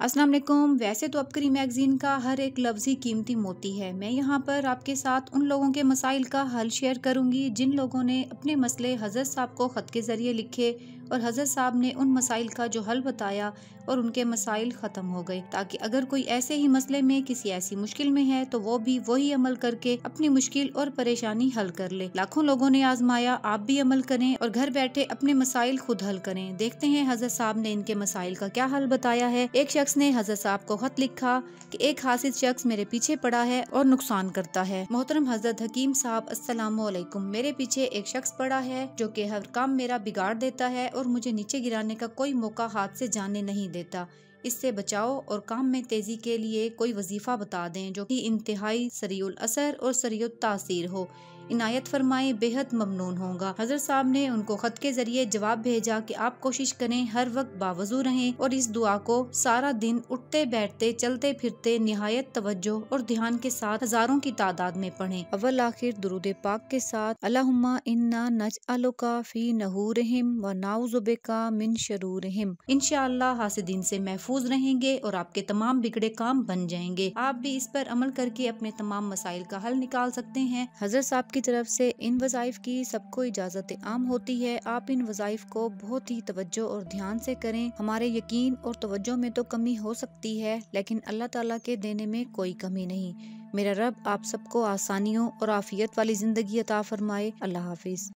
अस्सलाम वालेकुम। वैसे तो अबकरी मैगज़ीन का हर एक लफ्ज़ ही कीमती मोती है। मैं यहाँ पर आपके साथ उन लोगों के मसाइल का हल शेयर करूँगी जिन लोगों ने अपने मसले हज़रत साहब को ख़त के ज़रिए लिखे और हज़रत साहब ने उन मसाइल का जो हल बताया और उनके मसाइल ख़त्म हो गए, ताकि अगर कोई ऐसे ही मसले में किसी ऐसी मुश्किल में है तो वो भी वही अमल करके अपनी मुश्किल और परेशानी हल कर ले। लाखों लोगों ने आजमाया, आप भी अमल करें और घर बैठे अपने मसाइल खुद हल करें। देखते हैं हज़रत साहब ने इनके मसाइल का क्या हल बताया है। एक शख्स ने हज़रत साहब को खत लिखा कि एक हासिद शख्स मेरे पीछे पड़ा है और नुकसान करता है। मोहतरम हज़रत हकीम साहब, अस्सलामु अलैकुम। मेरे पीछे एक शख्स पड़ा है जो कि हर काम मेरा बिगाड़ देता है और मुझे नीचे गिराने का कोई मौका हाथ से जाने नहीं देता। इससे बचाओ और काम में तेजी के लिए कोई वजीफा बता दें जो कि इंतहाई सरीउल असर और सरीउल तासीर हो। इनायत फरमाए, बेहद ममनून होगा। हज़रत साहब ने उनको खत के जरिए जवाब भेजा कि आप कोशिश करें हर वक्त बावजू रहें और इस दुआ को सारा दिन उठते बैठते चलते फिरते निहायत तवज्जो और ध्यान के साथ हजारों की तादाद में पढ़ें। अव्वल आखिर दुरूद पाक के साथ अल्लाहुम्मा इन्ना नजअलुका फी नहूरिहिम व नाउज़ु बिका मिन शरूरिहिम। इंशाअल्लाह हासिदीन से महफूज रहेंगे और आपके तमाम बिगड़े काम बन जाएंगे। आप भी इस पर अमल करके अपने तमाम मसाइल का हल निकाल सकते हैं। हज़रत साहब की तरफ से इन वज़ाइफ की सबको इजाज़त आम होती है। आप इन वज़ाइफ को बहुत ही तवज्जो और ध्यान से करें। हमारे यकीन और तवज्जो में तो कमी हो सकती है, लेकिन अल्लाह ताला के देने में कोई कमी नहीं। मेरा रब आप सबको आसानियों और आफियत वाली जिंदगी अता फरमाए। अल्लाह हाफिज।